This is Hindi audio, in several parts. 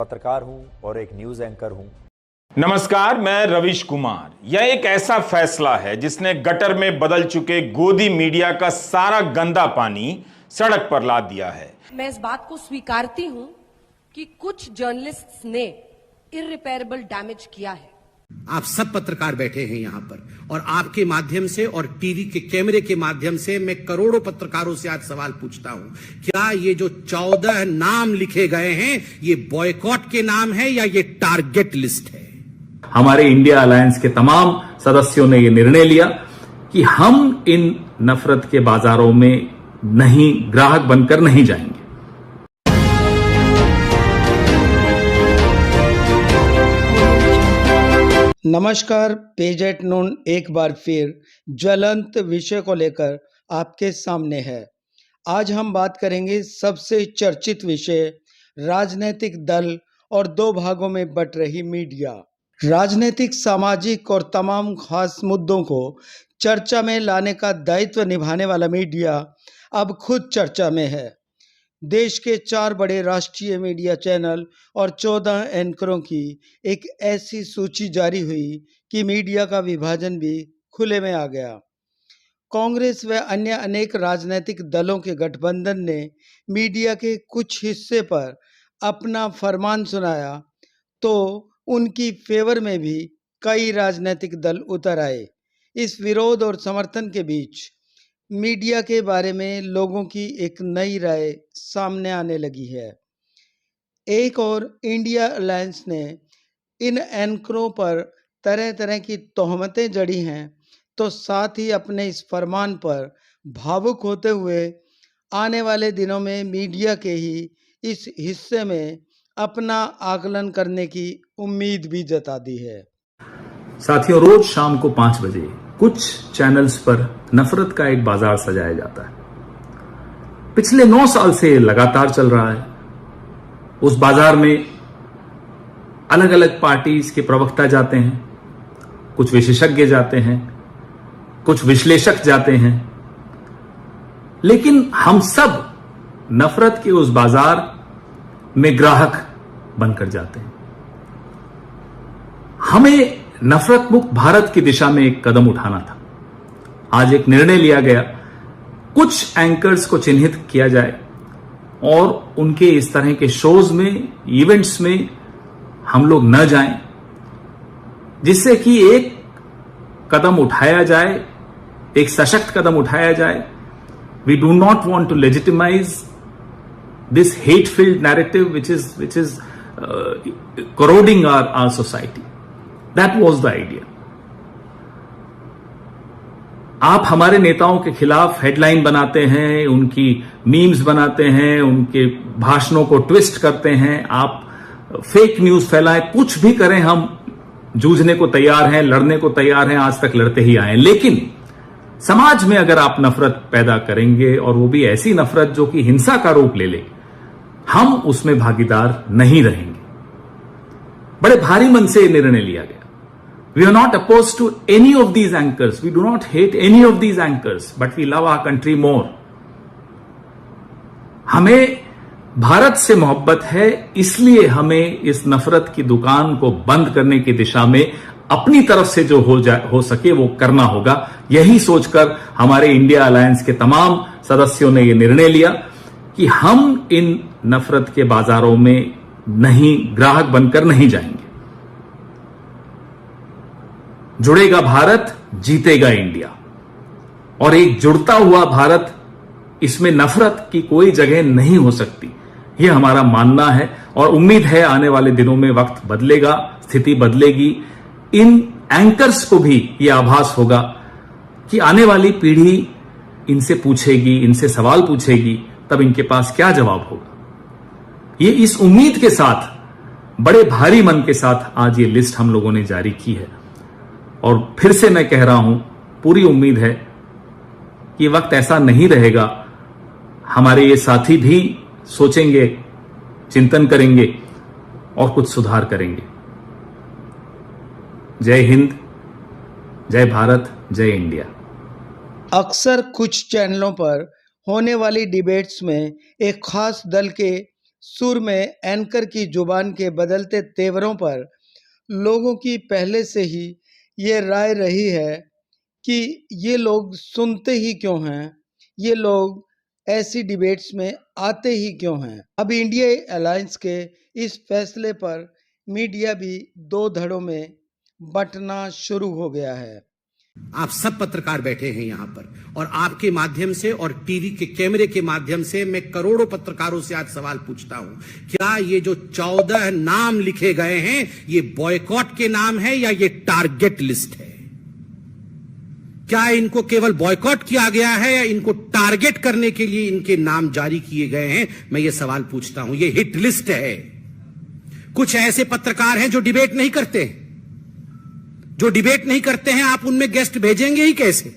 पत्रकार हूं और एक न्यूज एंकर हूं। नमस्कार, मैं रविश कुमार। यह एक ऐसा फैसला है जिसने गटर में बदल चुके गोदी मीडिया का सारा गंदा पानी सड़क पर ला दिया है। मैं इस बात को स्वीकारती हूं कि कुछ जर्नलिस्ट्स ने इररिपेयरेबल डैमेज किया है। आप सब पत्रकार बैठे हैं यहां पर और आपके माध्यम से और टीवी के कैमरे के माध्यम से मैं करोड़ों पत्रकारों से आज सवाल पूछता हूं, क्या ये जो 14 नाम लिखे गए हैं ये बॉयकॉट के नाम है या ये टारगेट लिस्ट है? हमारे इंडिया अलायंस के तमाम सदस्यों ने यह निर्णय लिया कि हम इन नफरत के बाजारों में ग्राहक बनकर नहीं जाएंगे। नमस्कार, पेज एट नून एक बार फिर ज्वलंत विषय को लेकर आपके सामने है। आज हम बात करेंगे सबसे चर्चित विषय राजनीतिक दल और दो भागों में बंट रही मीडिया। राजनीतिक, सामाजिक और तमाम खास मुद्दों को चर्चा में लाने का दायित्व निभाने वाला मीडिया अब खुद चर्चा में है। देश के 4 बड़े राष्ट्रीय मीडिया चैनल और 14 एंकरों की एक ऐसी सूची जारी हुई कि मीडिया का विभाजन भी खुले में आ गया। कांग्रेस व अन्य अनेक राजनीतिक दलों के गठबंधन ने मीडिया के कुछ हिस्से पर अपना फरमान सुनाया तो उनकी फेवर में भी कई राजनीतिक दल उतर आए। इस विरोध और समर्थन के बीच मीडिया के बारे में लोगों की एक नई राय सामने आने लगी है। एक और इंडिया अलायंस ने इन एंकरों पर तरह तरह की तोहमतें जड़ी हैं, तो साथ ही अपने इस फरमान पर भावुक होते हुए आने वाले दिनों में मीडिया के ही इस हिस्से में अपना आकलन करने की उम्मीद भी जता दी है। साथियों, रोज शाम को 5 बजे कुछ चैनल्स पर नफरत का एक बाजार सजाया जाता है। पिछले 9 साल से लगातार चल रहा है। उस बाजार में अलग अलग पार्टीज के प्रवक्ता जाते हैं, कुछ विशेषज्ञ जाते हैं, कुछ विश्लेषक जाते हैं, लेकिन हम सब नफरत के उस बाजार में ग्राहक बनकर जाते हैं। हमें नफरत मुक्त भारत की दिशा में एक कदम उठाना था। आज एक निर्णय लिया गया, कुछ एंकर्स को चिन्हित किया जाए और उनके इस तरह के शोज में, इवेंट्स में हम लोग न जाएं, जिससे कि एक कदम उठाया जाए, एक सशक्त कदम उठाया जाए। We do not want to legitimize this hate-filled narrative which is corroding our society. That was the idea. आप हमारे नेताओं के खिलाफ हेडलाइन बनाते हैं, उनकी मीम्स बनाते हैं, उनके भाषणों को ट्विस्ट करते हैं, आप फेक न्यूज फैलाएं, कुछ भी करें, हम जूझने को तैयार हैं, लड़ने को तैयार हैं, आज तक लड़ते ही आए। लेकिन समाज में अगर आप नफरत पैदा करेंगे और वो भी ऐसी नफरत जो कि हिंसा का रूप ले ले, हम उसमें भागीदार नहीं रहेंगे। बड़े भारी मन से निर्णय लिया गया। We are not oppose to any of these anchors, we do not hate any of these anchors, but we love our country more. हमें भारत से मोहब्बत है, इसलिए हमें इस नफरत की दुकान को बंद करने की दिशा में अपनी तरफ से जो हो सके वो करना होगा। यही सोचकर हमारे इंडिया अलायंस के तमाम सदस्यों ने यह निर्णय लिया कि हम इन नफरत के बाजारों में ग्राहक बनकर नहीं जाएंगे। जुड़ेगा भारत, जीतेगा इंडिया। और एक जुड़ता हुआ भारत, इसमें नफरत की कोई जगह नहीं हो सकती, यह हमारा मानना है। और उम्मीद है आने वाले दिनों में वक्त बदलेगा, स्थिति बदलेगी। इन एंकर्स को भी यह आभास होगा कि आने वाली पीढ़ी इनसे पूछेगी, इनसे सवाल पूछेगी, तब इनके पास क्या जवाब होगा। ये इस उम्मीद के साथ, बड़े भारी मन के साथ आज ये लिस्ट हम लोगों ने जारी की है। और फिर से मैं कह रहा हूं, पूरी उम्मीद है कि वक्त ऐसा नहीं रहेगा। हमारे ये साथी भी सोचेंगे, चिंतन करेंगे और कुछ सुधार करेंगे। जय हिंद, जय भारत, जय इंडिया। अक्सर कुछ चैनलों पर होने वाली डिबेट्स में एक खास दल के सुर में एंकर की जुबान के बदलते तेवरों पर लोगों की पहले से ही ये राय रही है कि ये लोग सुनते ही क्यों हैं, ये लोग ऐसी डिबेट्स में आते ही क्यों हैं। अब इंडिया अलायंस के इस फैसले पर मीडिया भी दो धड़ों में बंटना शुरू हो गया है। आप सब पत्रकार बैठे हैं यहां पर और आपके माध्यम से और टीवी के कैमरे के माध्यम से मैं करोड़ों पत्रकारों से आज सवाल पूछता हूं, क्या ये जो 14 नाम लिखे गए हैं ये बॉयकॉट के नाम है या ये टारगेट लिस्ट है? क्या इनको केवल बॉयकॉट किया गया है या इनको टारगेट करने के लिए इनके नाम जारी किए गए हैं? मैं ये सवाल पूछता हूं। ये हिट लिस्ट है। कुछ ऐसे पत्रकार हैं जो डिबेट नहीं करते, हैं आप उनमें गेस्ट भेजेंगे ही कैसे?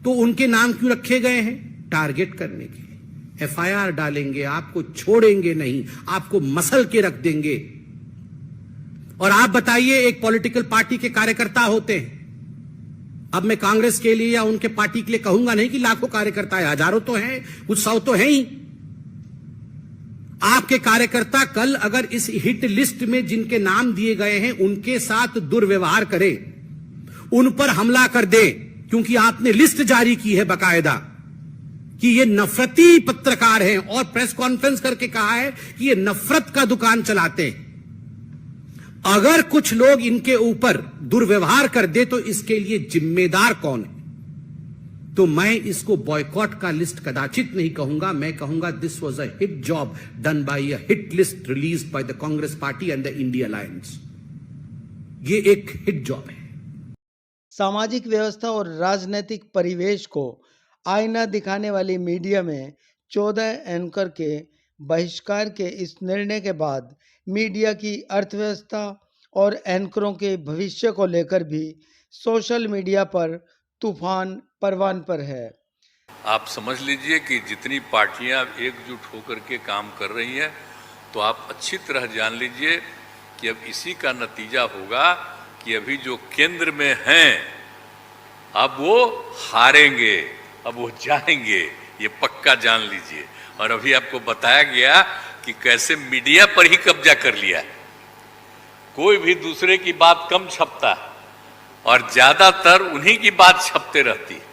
तो उनके नाम क्यों रखे गए हैं? टारगेट करने के लिए। एफआईआर डालेंगे, आपको छोड़ेंगे नहीं, आपको मसल के रख देंगे। और आप बताइए, एक पॉलिटिकल पार्टी के कार्यकर्ता होते हैं, अब मैं कांग्रेस के लिए या उनके पार्टी के लिए कहूंगा नहीं कि लाखों कार्यकर्ता है, हजारों तो हैं, कुछ सौ तो हैं ही। आपके कार्यकर्ता कल अगर इस हिट लिस्ट में जिनके नाम दिए गए हैं उनके साथ दुर्व्यवहार करें, उन पर हमला कर दे, क्योंकि आपने लिस्ट जारी की है बकायदा कि ये नफरती पत्रकार हैं और प्रेस कॉन्फ्रेंस करके कहा है कि ये नफरत का दुकान चलाते हैं। अगर कुछ लोग इनके ऊपर दुर्व्यवहार कर दे तो इसके लिए जिम्मेदार कौन है? तो मैं इसको बॉयकॉट का लिस्ट कदाचित नहीं कहूंगा, मैं कहूंगा this was a hit job done by a hit list released by the Congress party and the India alliance. ये एक हिट जॉब है। सामाजिक व्यवस्था और राजनीतिक परिवेश को आईना दिखाने वाली मीडिया में 14 एंकर के बहिष्कार के इस निर्णय के बाद मीडिया की अर्थव्यवस्था और एंकरों के भविष्य को लेकर भी सोशल मीडिया पर तूफान परवान पर है। आप समझ लीजिए कि जितनी पार्टियां एकजुट होकर के काम कर रही हैं, तो आप अच्छी तरह जान लीजिए कि अब इसी का नतीजा होगा कि अभी जो केंद्र में हैं अब वो हारेंगे, अब वो जाएंगे, ये पक्का जान लीजिए। और अभी आपको बताया गया कि कैसे मीडिया पर ही कब्जा कर लिया है। कोई भी दूसरे की बात कम छपता है और ज्यादातर उन्हीं की बात छपते रहती है।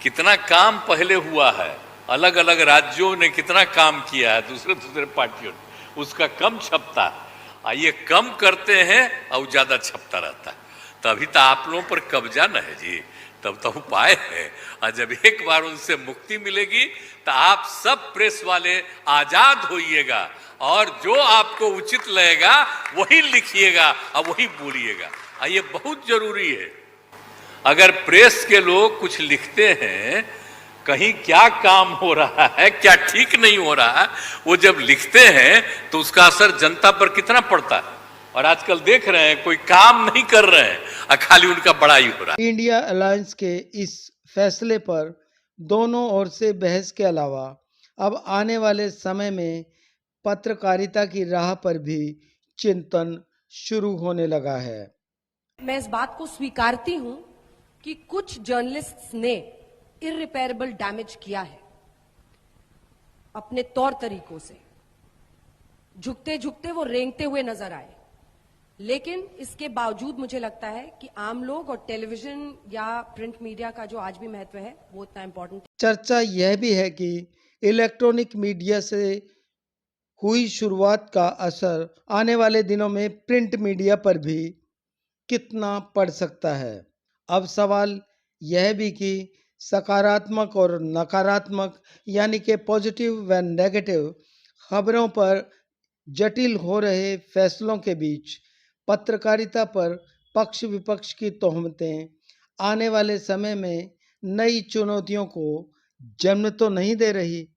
कितना काम पहले हुआ है, अलग अलग राज्यों ने कितना काम किया है, दूसरे पार्टियों ने, उसका कम छपता है। ये कम करते हैं और ज्यादा छपता रहता है। तभी तो आप लोगों पर कब्जा न है जी, तब तो उपाय है। और जब एक बार उनसे मुक्ति मिलेगी तो आप सब प्रेस वाले आजाद होइएगा और जो आपको उचित लगेगा वही लिखिएगा और वही बोलिएगा। ये बहुत जरूरी है। अगर प्रेस के लोग कुछ लिखते हैं, कहीं क्या काम हो रहा है, क्या ठीक नहीं हो रहा है, वो जब लिखते हैं तो उसका असर जनता पर कितना पड़ता है। और आजकल देख रहे हैं कोई काम नहीं कर रहे हैं और खाली उनका बड़ाई हो रहा है। इंडिया अलायंस के इस फैसले पर दोनों ओर से बहस के अलावा अब आने वाले समय में पत्रकारिता की राह पर भी चिंतन शुरू होने लगा है। मैं इस बात को स्वीकारती हूं कि कुछ जर्नलिस्ट्स ने इररिपेयरेबल डैमेज किया है अपने तौर तरीकों से। झुकते झुकते वो रेंगते हुए नजर आए, लेकिन इसके बावजूद मुझे लगता है कि आम लोग और टेलीविजन या प्रिंट मीडिया का जो आज भी महत्व है वो इतना इंपॉर्टेंट है। चर्चा यह भी है कि इलेक्ट्रॉनिक मीडिया से हुई शुरुआत का असर आने वाले दिनों में प्रिंट मीडिया पर भी कितना पड़ सकता है। अब सवाल यह भी कि सकारात्मक और नकारात्मक यानी कि पॉजिटिव व नेगेटिव खबरों पर जटिल हो रहे फैसलों के बीच पत्रकारिता पर पक्ष विपक्ष की तोहमतें आने वाले समय में नई चुनौतियों को जन्म तो नहीं दे रही।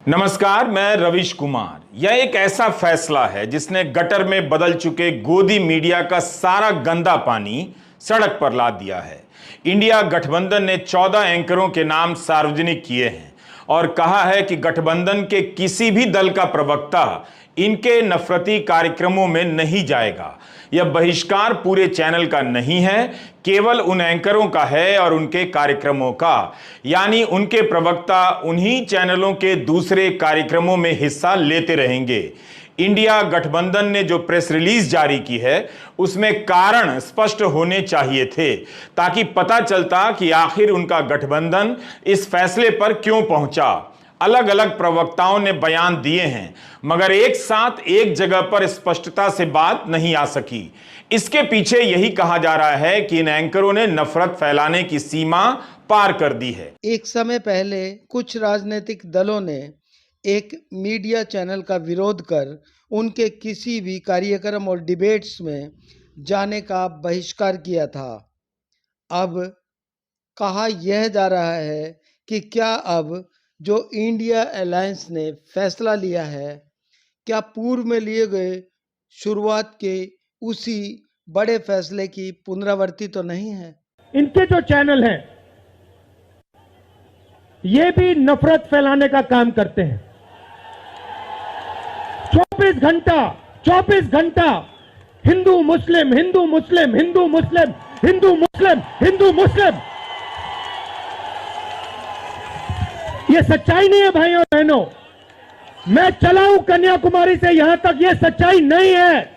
नमस्कार, मैं रवीश कुमार। यह एक ऐसा फैसला है जिसने गटर में बदल चुके गोदी मीडिया का सारा गंदा पानी सड़क पर ला दिया है। इंडिया गठबंधन ने 14 एंकरों के नाम सार्वजनिक किए हैं और कहा है कि गठबंधन के किसी भी दल का प्रवक्ता इनके नफरती कार्यक्रमों में नहीं जाएगा। यह बहिष्कार पूरे चैनल का नहीं है, केवल उन एंकरों का है और उनके कार्यक्रमों का, यानी उनके प्रवक्ता उन्हीं चैनलों के दूसरे कार्यक्रमों में हिस्सा लेते रहेंगे। इंडिया गठबंधन ने जो प्रेस रिलीज जारी की है उसमें कारण स्पष्ट होने चाहिए थे, ताकि पता चलता कि आखिर उनका गठबंधन इस फैसले पर क्यों पहुंचा। अलग अलग प्रवक्ताओं ने बयान दिए हैं, मगर एक साथ एक जगह पर स्पष्टता से बात नहीं आ सकी। इसके पीछे यही कहा जा रहा है कि इन एंकरों ने नफरत फैलाने की सीमा पार कर दी है। एक समय पहले कुछ राजनीतिक दलों ने एक मीडिया चैनल का विरोध कर उनके किसी भी कार्यक्रम और डिबेट्स में जाने का बहिष्कार किया था। अब कहा यह जा रहा है कि क्या अब जो इंडिया अलायंस ने फैसला लिया है, क्या पूर्व में लिए गए शुरुआत के उसी बड़े फैसले की पुनरावृत्ति तो नहीं है? इनके जो चैनल हैं ये भी नफरत फैलाने का काम करते हैं। 24 घंटा हिंदू मुस्लिम, हिंदू मुस्लिम, हिंदू मुस्लिम, हिंदू मुस्लिम, हिंदू मुस्लिम। ये सच्चाई नहीं है भाइयों और बहनों। मैं चला हूं कन्याकुमारी से यहां तक, ये सच्चाई नहीं है।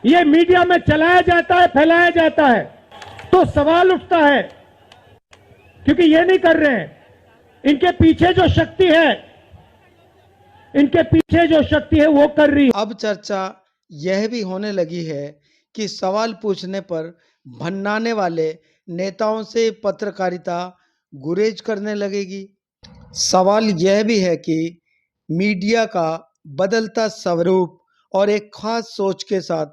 ये मीडिया में चलाया जाता है, फैलाया जाता है, तो सवाल उठता है क्योंकि ये नहीं कर रहे हैं। इनके पीछे जो शक्ति है, इनके पीछे जो शक्ति है वो कर रही है। अब चर्चा यह भी होने लगी है कि सवाल पूछने पर भन्नाने वाले नेताओं से पत्रकारिता गुरेज करने लगेगी। सवाल यह भी है कि मीडिया का बदलता स्वरूप और एक खास सोच के साथ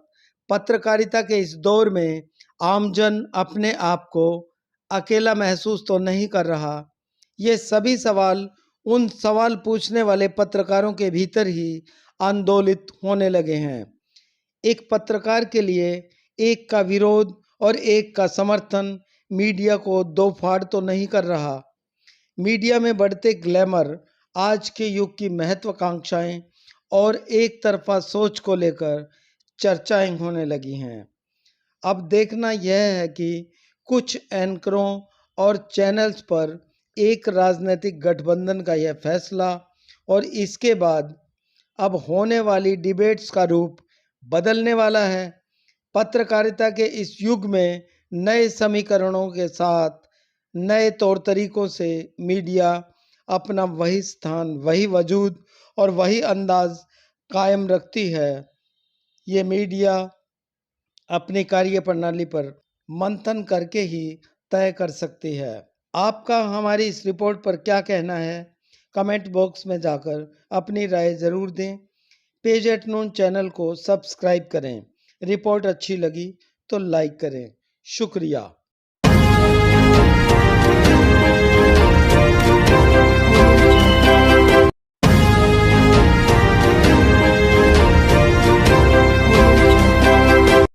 पत्रकारिता के इस दौर में आमजन अपने आप को अकेला महसूस तो नहीं कर रहा। ये सभी सवाल उन सवाल पूछने वाले पत्रकारों के भीतर ही आंदोलित होने लगे हैं। एक पत्रकार के लिए एक का विरोध और एक का समर्थन मीडिया को दो फाड़ तो नहीं कर रहा। मीडिया में बढ़ते ग्लैमर, आज के युग की महत्वाकांक्षाएं और एक तरफा सोच को लेकर चर्चाएं होने लगी हैं। अब देखना यह है कि कुछ एंकरों और चैनल्स पर एक राजनीतिक गठबंधन का यह फैसला और इसके बाद अब होने वाली डिबेट्स का रूप बदलने वाला है। पत्रकारिता के इस युग में नए समीकरणों के साथ नए तौर तरीकों से मीडिया अपना वही स्थान, वही वजूद और वही अंदाज कायम रखती है। ये मीडिया अपनी कार्यप्रणाली पर मंथन करके ही तय कर सकती है। आपका हमारी इस रिपोर्ट पर क्या कहना है? कमेंट बॉक्स में जाकर अपनी राय ज़रूर दें। पेज@नून चैनल को सब्सक्राइब करें। रिपोर्ट अच्छी लगी तो लाइक करें। शुक्रिया।